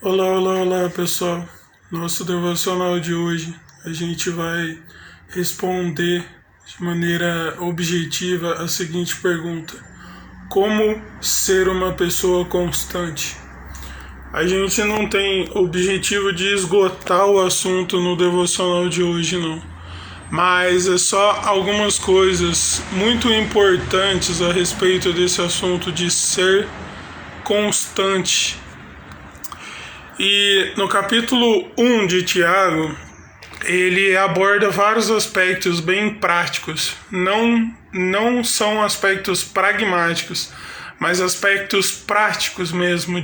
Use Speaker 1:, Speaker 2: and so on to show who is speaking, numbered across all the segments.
Speaker 1: Olá, olá, olá pessoal. Nosso devocional de hoje a gente vai responder de maneira objetiva a seguinte pergunta: como ser uma pessoa constante? A gente não tem objetivo de esgotar o assunto no devocional de hoje, não. Mas é só algumas coisas muito importantes a respeito desse assunto de ser constante. E no capítulo 1 de Tiago, ele aborda vários aspectos bem práticos. Não são aspectos pragmáticos, mas aspectos práticos mesmo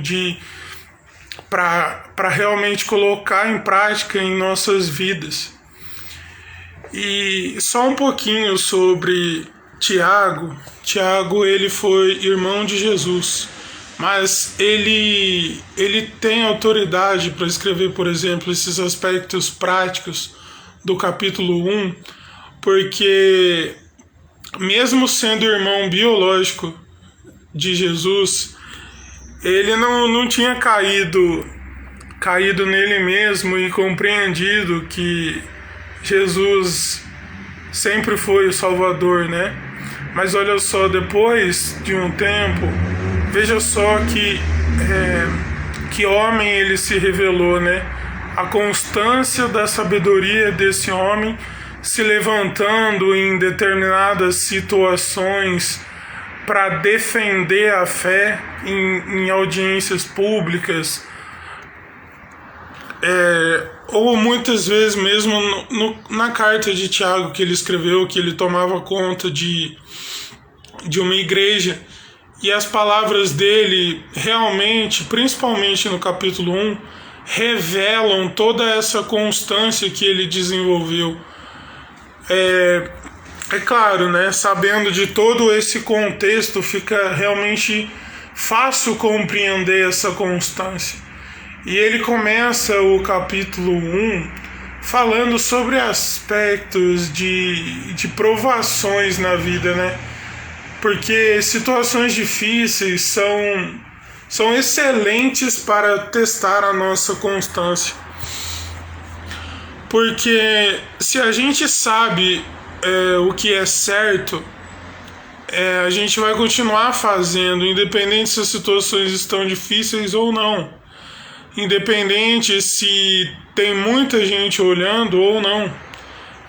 Speaker 1: para realmente colocar em prática em nossas vidas. E só um pouquinho sobre Tiago. Tiago, ele foi irmão de Jesus. Mas ele tem autoridade para escrever, por exemplo, esses aspectos práticos do capítulo 1, porque mesmo sendo irmão biológico de Jesus, ele não tinha caído nele mesmo e compreendido que Jesus sempre foi o Salvador, né? Mas olha só, depois de um tempo, veja só que homem ele se revelou, né? A constância da sabedoria desse homem se levantando em determinadas situações para defender a fé em audiências públicas, ou muitas vezes mesmo na carta de Tiago que ele escreveu, que ele tomava conta de uma igreja. E as palavras dele realmente, principalmente no capítulo 1, revelam toda essa constância que ele desenvolveu. É claro, né? Sabendo de todo esse contexto, fica realmente fácil compreender essa constância. E ele começa o capítulo 1 falando sobre aspectos de provações na vida, né? Porque situações difíceis são excelentes para testar a nossa constância. Porque se a gente sabe o que é certo, a gente vai continuar fazendo, independente se as situações estão difíceis ou não. Independente se tem muita gente olhando ou não.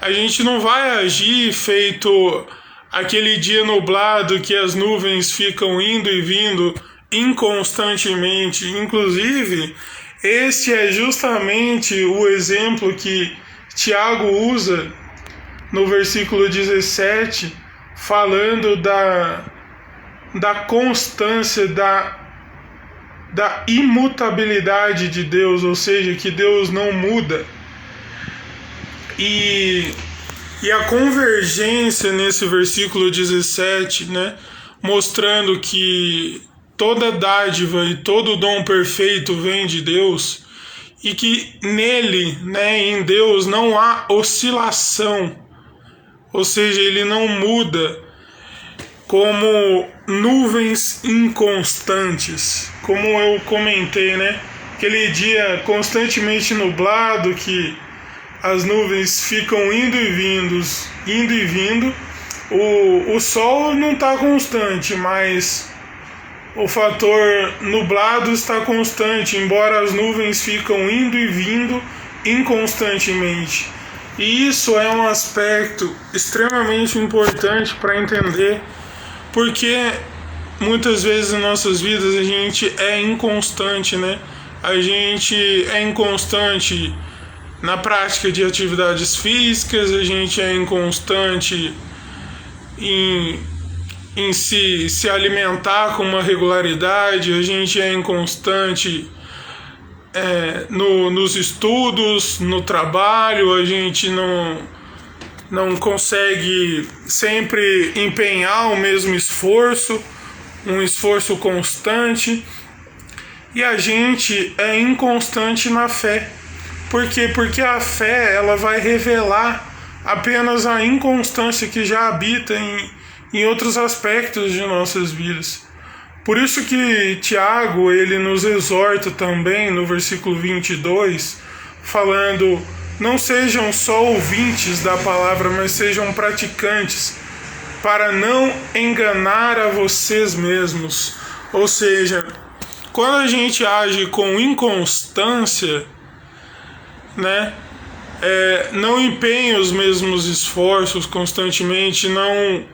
Speaker 1: A gente não vai agir feito aquele dia nublado que as nuvens ficam indo e vindo inconstantemente. Inclusive, esse é justamente o exemplo que Tiago usa no versículo 17, falando da constância, da imutabilidade de Deus, ou seja, que Deus não muda. E a convergência nesse versículo 17, né, mostrando que toda dádiva e todo dom perfeito vem de Deus e que nele, né, em Deus, não há oscilação, ou seja, ele não muda como nuvens inconstantes, como eu comentei, né, aquele dia constantemente nublado que as nuvens ficam indo e vindo. O sol não está constante, mas o fator nublado está constante, embora as nuvens ficam indo e vindo inconstantemente. E isso é um aspecto extremamente importante para entender, porque muitas vezes em nossas vidas a gente é inconstante, né? A gente é inconstante na prática de atividades físicas, a gente é inconstante em se alimentar com uma regularidade, a gente é inconstante nos estudos, no trabalho, a gente não consegue sempre empenhar o mesmo esforço, um esforço constante, e a gente é inconstante na fé. Por quê? Porque a fé ela vai revelar apenas a inconstância que já habita em outros aspectos de nossas vidas. Por isso que Tiago, ele nos exorta também no versículo 22, falando: não sejam só ouvintes da palavra, mas sejam praticantes, para não enganar a vocês mesmos. Ou seja, quando a gente age com inconstância, né, não empenha os mesmos esforços constantemente, não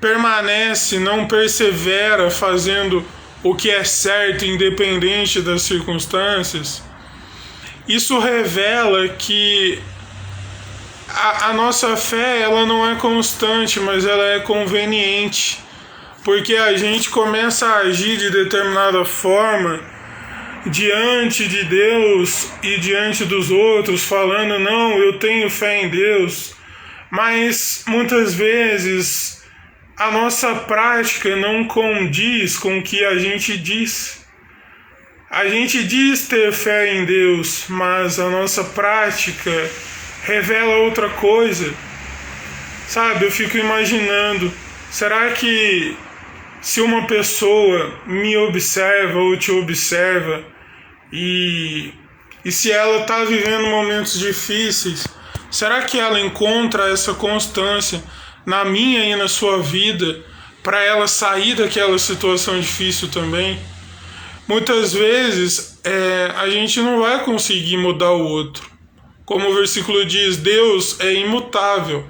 Speaker 1: permanece, não persevera fazendo o que é certo, independente das circunstâncias, isso revela que a nossa fé, ela não é constante, mas ela é conveniente, porque a gente começa a agir de determinada forma diante de Deus e diante dos outros, falando: não, eu tenho fé em Deus, mas muitas vezes a nossa prática não condiz com o que a gente diz. A gente diz ter fé em Deus, mas a nossa prática revela outra coisa. Sabe, eu fico imaginando, será que se uma pessoa me observa ou te observa e se ela está vivendo momentos difíceis, será que ela encontra essa constância na minha e na sua vida para ela sair daquela situação difícil também? Muitas vezes a gente não vai conseguir mudar o outro. Como o versículo diz, Deus é imutável.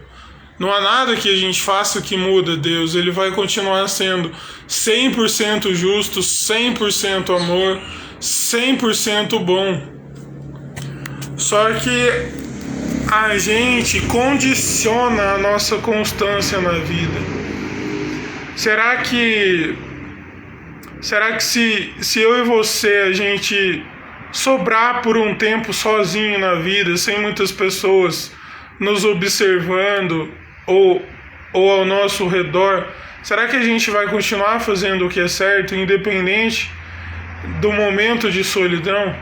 Speaker 1: Não há nada que a gente faça que muda Deus. Ele vai continuar sendo 100% justo, 100% amor, 100% bom. Só que a gente condiciona a nossa constância na vida. Será que se eu e você, a gente sobrar por um tempo sozinho na vida, sem muitas pessoas nos observando ou ao nosso redor, será que a gente vai continuar fazendo o que é certo, independente do momento de solidão?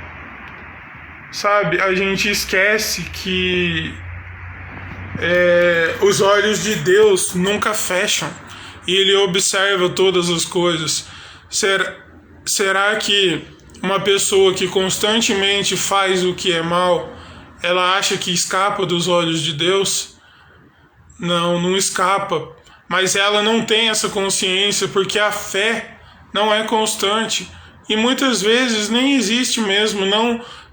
Speaker 1: Sabe, a gente esquece que os olhos de Deus nunca fecham e Ele observa todas as coisas. Será que uma pessoa que constantemente faz o que é mal, ela acha que escapa dos olhos de Deus? Não escapa. Mas ela não tem essa consciência porque a fé não é constante. E muitas vezes nem existe mesmo,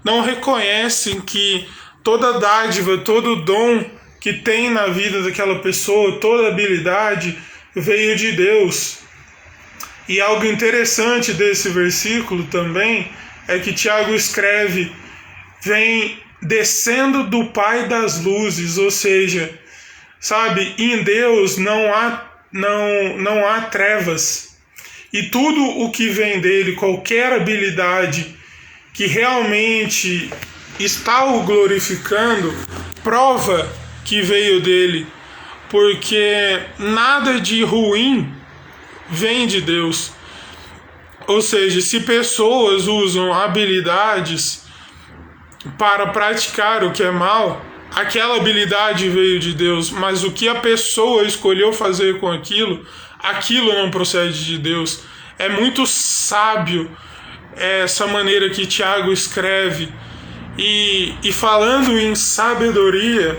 Speaker 1: não reconhecem que toda dádiva, todo dom que tem na vida daquela pessoa, toda habilidade veio de Deus. E algo interessante desse versículo também é que Tiago escreve: vem descendo do Pai das luzes, ou seja, sabe, em Deus não há trevas. E tudo o que vem dele, qualquer habilidade que realmente está o glorificando, prova que veio dele, porque nada de ruim vem de Deus. Ou seja, se pessoas usam habilidades para praticar o que é mal, aquela habilidade veio de Deus, mas o que a pessoa escolheu fazer com aquilo não procede de Deus. É muito sábio essa maneira que Tiago escreve. E falando em sabedoria,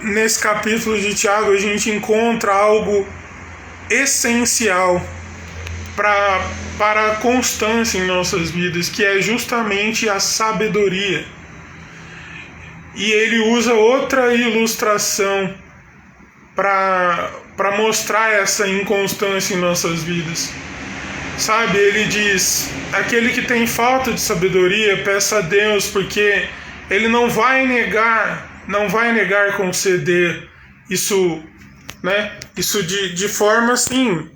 Speaker 1: nesse capítulo de Tiago a gente encontra algo essencial para a constância em nossas vidas, que é justamente a sabedoria. E ele usa outra ilustração para mostrar essa inconstância em nossas vidas. Sabe, ele diz: aquele que tem falta de sabedoria, peça a Deus, porque ele não vai negar conceder isso, né? Isso de forma assim,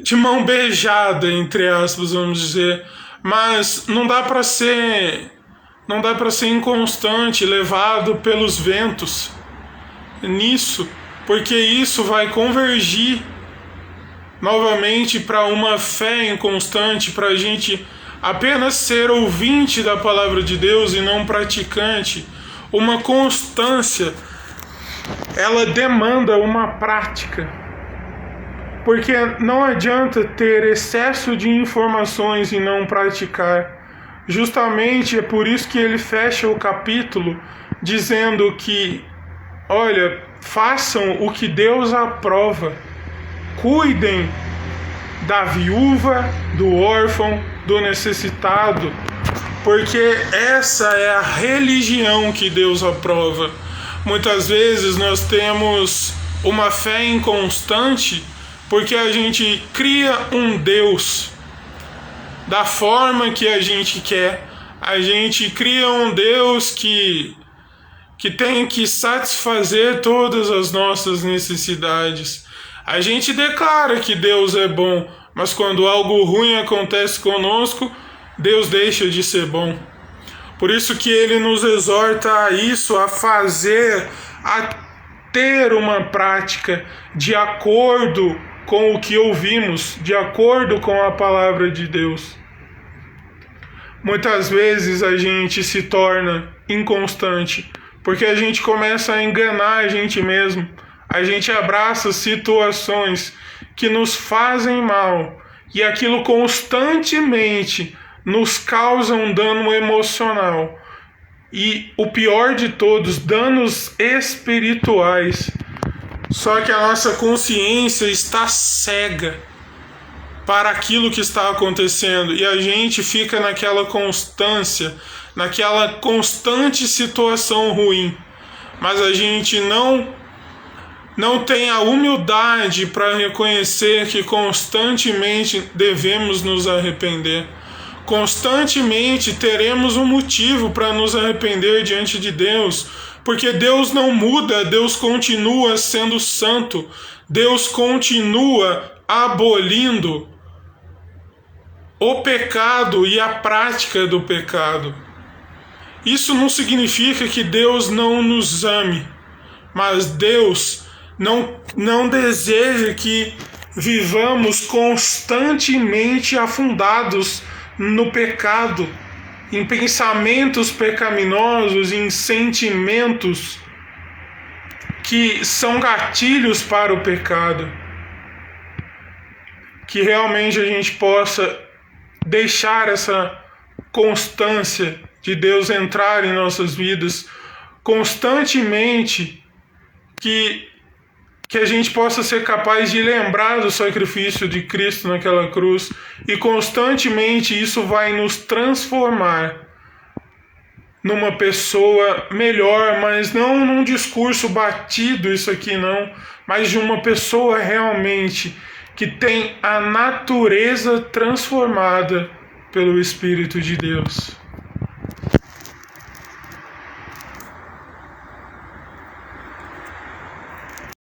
Speaker 1: de mão beijada, entre aspas, vamos dizer. Mas não dá para ser inconstante, levado pelos ventos nisso, porque isso vai convergir novamente para uma fé inconstante, para a gente apenas ser ouvinte da palavra de Deus e não praticante. Uma constância, ela demanda uma prática. Porque não adianta ter excesso de informações e não praticar. Justamente é por isso que ele fecha o capítulo dizendo que, olha, façam o que Deus aprova. Cuidem da viúva, do órfão, do necessitado, porque essa é a religião que Deus aprova. Muitas vezes nós temos uma fé inconstante porque a gente cria um Deus da forma que a gente quer. A gente cria um Deus que tem que satisfazer todas as nossas necessidades. A gente declara que Deus é bom, mas quando algo ruim acontece conosco, Deus deixa de ser bom. Por isso que ele nos exorta a isso, a ter uma prática de acordo com o que ouvimos, de acordo com a palavra de Deus. Muitas vezes a gente se torna inconstante, porque a gente começa a enganar a gente mesmo. A gente abraça situações que nos fazem mal e aquilo constantemente nos causa um dano emocional. E o pior de todos, danos espirituais. Só que a nossa consciência está cega para aquilo que está acontecendo e a gente fica naquela constância, naquela constante situação ruim. Mas a gente não tem a humildade para reconhecer que constantemente devemos nos arrepender. Constantemente teremos um motivo para nos arrepender diante de Deus, porque Deus não muda, Deus continua sendo santo, Deus continua abolindo o pecado e a prática do pecado. Isso não significa que Deus não nos ame, mas Deus não deseja que vivamos constantemente afundados no pecado, em pensamentos pecaminosos, em sentimentos que são gatilhos para o pecado. Que realmente a gente possa deixar essa constância de Deus entrar em nossas vidas constantemente, que a gente possa ser capaz de lembrar do sacrifício de Cristo naquela cruz e constantemente isso vai nos transformar numa pessoa melhor, mas não num discurso batido isso aqui não, mas de uma pessoa realmente que tem a natureza transformada pelo Espírito de Deus.